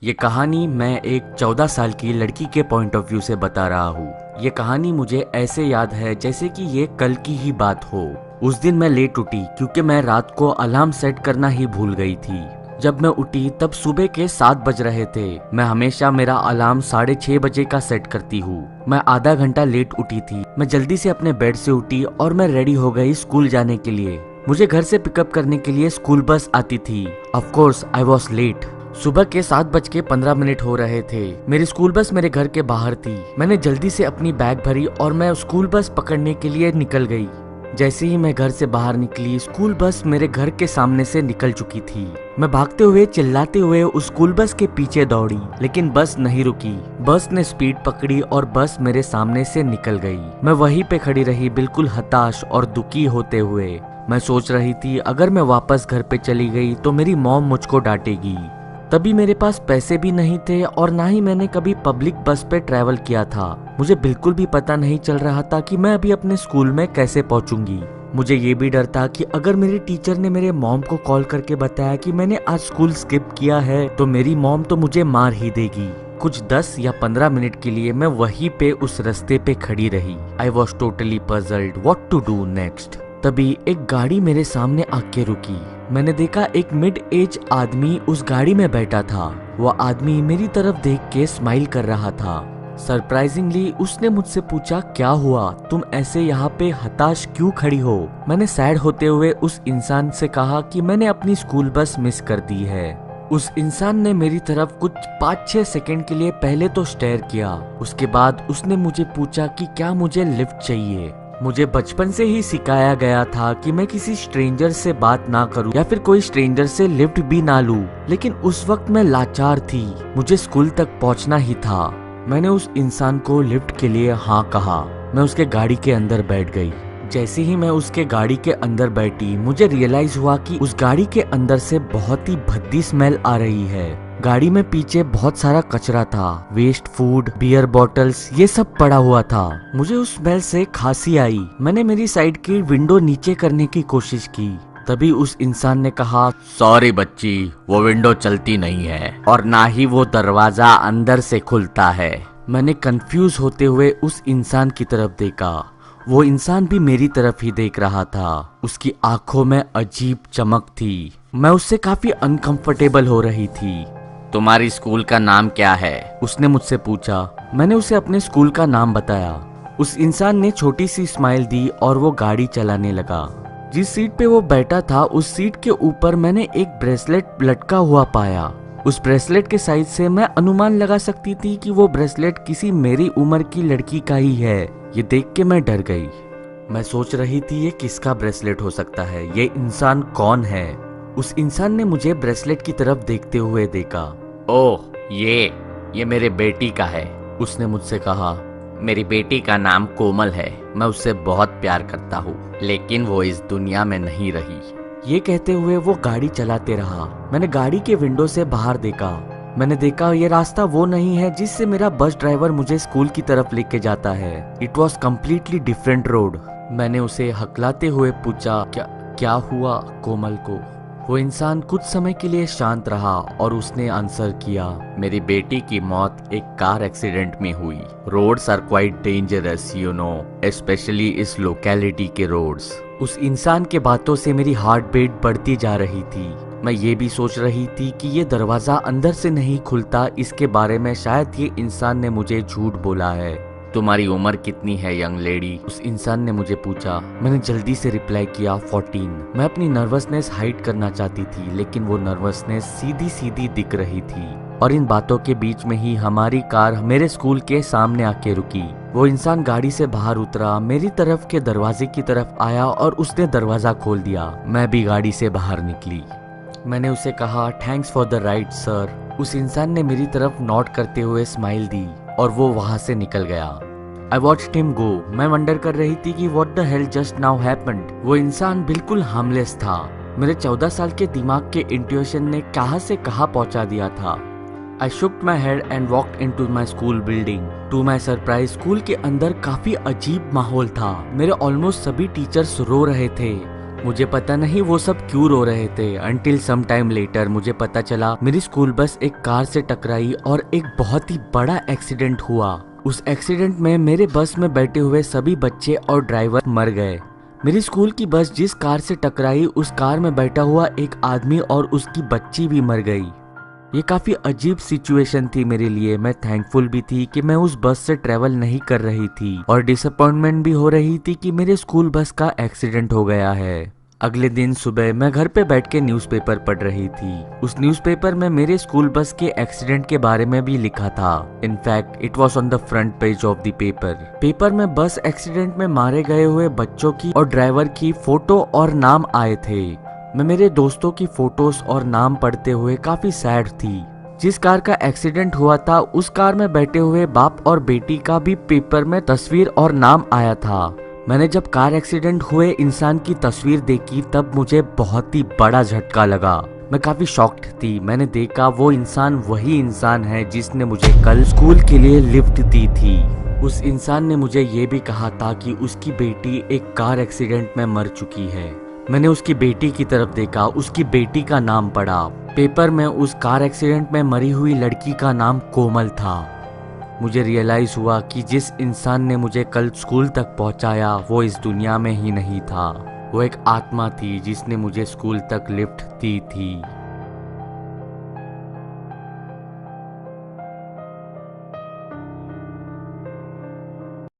ये कहानी मैं एक 14 साल की लड़की के पॉइंट ऑफ व्यू से बता रहा हूँ। ये कहानी मुझे ऐसे याद है जैसे कि ये कल की ही बात हो। उस दिन मैं लेट उठी क्योंकि मैं रात को अलार्म सेट करना ही भूल गई थी। जब मैं उठी तब सुबह के 7 बज रहे थे। मैं हमेशा मेरा अलार्म 6:30 बजे का सेट करती हूँ। मैं आधा घंटा लेट उठी थी। मैं जल्दी से अपने बेड से उठी और मैं रेडी हो गई स्कूल जाने के लिए। मुझे घर से पिकअप करने के लिए स्कूल बस आती थी। Of course I was late. सुबह के 7:15 हो रहे थे। मेरी स्कूल बस मेरे घर के बाहर थी। मैंने जल्दी से अपनी बैग भरी और मैं स्कूल बस पकड़ने के लिए निकल गई। जैसे ही मैं घर से बाहर निकली, स्कूल बस मेरे घर के सामने से निकल चुकी थी। मैं भागते हुए चिल्लाते हुए उस स्कूल बस के पीछे दौड़ी, लेकिन बस नहीं रुकी। बस ने स्पीड पकड़ी और बस मेरे सामने से निकल गई। मैं वहीं पे खड़ी रही, बिल्कुल हताश और दुखी होते हुए। मैं सोच रही थी अगर मैं वापस घर पे चली गई तो मेरी मॉम मुझको डांटेगी। तभी मेरे पास पैसे भी नहीं थे और ना ही मैंने कभी पब्लिक बस पे ट्रैवल किया था। मुझे बिल्कुल भी पता नहीं चल रहा था कि मैं अभी अपने स्कूल में कैसे पहुंचूंगी। मुझे ये भी डर था कि अगर मेरी टीचर ने मेरे मॉम को कॉल करके बताया कि मैंने आज स्कूल स्किप किया है तो मेरी मॉम तो मुझे मार ही देगी। कुछ 10 या 15 मिनट के लिए मैं वहीं पे उस रास्ते पे खड़ी रही। I was totally puzzled what to do next. तभी एक गाड़ी मेरे सामने आके रुकी। मैंने देखा एक मिड एज आदमी उस गाड़ी में बैठा था। वह आदमी मेरी तरफ देख के स्माइल कर रहा था। सरप्राइजिंगली उसने मुझसे पूछा, क्या हुआ, तुम ऐसे यहाँ पे हताश क्यों खड़ी हो? मैंने सैड होते हुए उस इंसान से कहा कि मैंने अपनी स्कूल बस मिस कर दी है। उस इंसान ने मेरी तरफ कुछ 5-6 सेकंड के लिए पहले तो स्टेयर किया। उसके बाद उसने मुझे पूछा कि क्या मुझे लिफ्ट चाहिए। मुझे बचपन से ही सिखाया गया था कि मैं किसी स्ट्रेंजर से बात ना करूं या फिर कोई स्ट्रेंजर से लिफ्ट भी ना लूं, लेकिन उस वक्त मैं लाचार थी। मुझे स्कूल तक पहुंचना ही था। मैंने उस इंसान को लिफ्ट के लिए हाँ कहा। मैं उसके गाड़ी के अंदर बैठ गई। जैसे ही मैं उसके गाड़ी के अंदर बैठी, मुझे रियलाइज हुआ कि उस गाड़ी के अंदर से बहुत ही भद्दी स्मेल आ रही है। गाड़ी में पीछे बहुत सारा कचरा था, वेस्ट फूड, बियर बॉटल्स, ये सब पड़ा हुआ था। मुझे उस स्मेल से खांसी आई। मैंने मेरी साइड की विंडो नीचे करने की कोशिश की। तभी उस इंसान ने कहा, सॉरी बच्ची, वो विंडो चलती नहीं है और ना ही वो दरवाजा अंदर से खुलता है। मैंने कंफ्यूज होते हुए उस इंसान की तरफ देखा। वो इंसान भी मेरी तरफ ही देख रहा था। उसकी आंखों में अजीब चमक थी। मैं उससे काफी अनकंफर्टेबल हो रही थी। तुम्हारी स्कूल का नाम क्या है? उसने मुझसे पूछा। मैंने उसे अपने स्कूल का नाम बताया। उस इंसान ने छोटी सी स्माइल दी और वो गाड़ी चलाने लगा। जिस सीट पे वो बैठा था उस सीट के ऊपर मैंने एक ब्रेसलेट लटका हुआ पाया। उस ब्रेसलेट के साइज से मैं अनुमान लगा सकती थी कि वो ब्रेसलेट किसी मेरी उम्र की लड़की का ही है। ये देख के मैं डर गई। मैं सोच रही थी ये किसका ब्रेसलेट हो सकता है, ये इंसान कौन है? उस इंसान ने मुझे ब्रेसलेट की तरफ देखते हुए देखा। ओह, ये मेरे बेटी का है, उसने मुझसे कहा। मेरी बेटी का नाम कोमल है। मैं उससे बहुत प्यार करता हूँ, लेकिन वो इस दुनिया में नहीं रही। ये कहते हुए वो गाड़ी चलाते रहा। मैंने गाड़ी के विंडो से बाहर देखा। मैंने देखा ये रास्ता वो नहीं है जिससे मेरा बस ड्राइवर मुझे स्कूल की तरफ लेके जाता है। It was completely different road. मैंने उसे हकलाते हुए पूछा, क्या हुआ कोमल को? वो इंसान कुछ समय के लिए शांत रहा और उसने आंसर किया, मेरी बेटी की मौत एक कार एक्सीडेंट में हुई। Roads are quite dangerous you know, specially इस लोकेलिटी के रोड्स। उस इंसान के बातों से मेरी हार्ट बीट बढ़ती जा रही थी। मैं ये भी सोच रही थी कि ये दरवाजा अंदर से नहीं खुलता, इसके बारे में शायद ये इंसान ने मुझे झूठ बोला है। तुम्हारी उम्र कितनी है यंग लेडी? उस इंसान ने मुझे पूछा। मैंने जल्दी से रिप्लाई किया, 14। मैं अपनी नर्वसनेस हाइड करना चाहती थी, लेकिन वो नर्वसनेस सीधी सीधी दिख रही थी। और इन बातों के बीच में ही हमारी कार मेरे स्कूल के सामने आके रुकी। वो इंसान गाड़ी से बाहर उतरा, मेरी तरफ के दरवाजे की तरफ आया और उसने दरवाजा खोल दिया। मैं भी गाड़ी से बाहर निकली। मैंने उसे कहा, thanks for the ride sir. उस इंसान ने मेरी तरफ नोट करते हुए स्माइल दी और वो वहां से निकल गया। I watched him go। मैं वंडर कर रही थी कि what the hell just now happened। वो इंसान बिल्कुल हार्मलेस था। मेरे 14 साल के दिमाग के इंट्यूशन ने कहां से कहां पहुंचा दिया था। I shook my head and walked into my school building। To my surprise, school के अंदर काफी अजीब माहौल था। मेरे ऑलमोस्ट सभी टीचर्स रो रहे थे। मुझे पता नहीं वो सब क्यों रो रहे थे। अनटिल सम टाइम लेटर मुझे पता चला मेरी स्कूल बस एक कार से टकराई और एक बहुत ही बड़ा एक्सीडेंट हुआ। उस एक्सीडेंट में मेरे बस में बैठे हुए सभी बच्चे और ड्राइवर मर गए। मेरी स्कूल की बस जिस कार से टकराई उस कार में बैठा हुआ एक आदमी और उसकी बच्ची भी मर गई। ये काफी अजीब सिचुएशन थी मेरे लिए। मैं थैंकफुल भी थी कि मैं उस बस से ट्रेवल नहीं कर रही थी और डिसअपॉइंटमेंट भी हो रही थी कि मेरे स्कूल बस का एक्सीडेंट हो गया है। अगले दिन सुबह मैं घर पे बैठ के न्यूज़पेपर पढ़ रही थी। उस न्यूज़पेपर में मेरे स्कूल बस के एक्सीडेंट के बारे में भी लिखा था। In fact it was on the front page of the paper में बस एक्सीडेंट में मारे गए हुए बच्चों की और ड्राइवर की फोटो और नाम आए थे। मैं मेरे दोस्तों की फोटोज और नाम पढ़ते हुए काफी सैड थी। जिस कार का एक्सीडेंट हुआ था उस कार में बैठे हुए बाप और बेटी का भी पेपर में तस्वीर और नाम आया था। मैंने जब कार एक्सीडेंट हुए इंसान की तस्वीर देखी तब मुझे बहुत ही बड़ा झटका लगा। मैं काफी शॉक्ड थी। मैंने देखा वो इंसान वही इंसान है जिसने मुझे कल स्कूल के लिए लिफ्ट दी थी। उस इंसान ने मुझे ये भी कहा था कि उसकी बेटी एक कार एक्सीडेंट में मर चुकी है। मैंने उसकी बेटी की तरफ देखा, उसकी बेटी का नाम पढ़ा। पेपर में उस कार एक्सीडेंट में मरी हुई लड़की का नाम कोमल था। मुझे रियलाइज हुआ कि जिस इंसान ने मुझे कल स्कूल तक पहुंचाया वो इस दुनिया में ही नहीं था। वो एक आत्मा थी जिसने मुझे स्कूल तक लिफ्ट दी थी।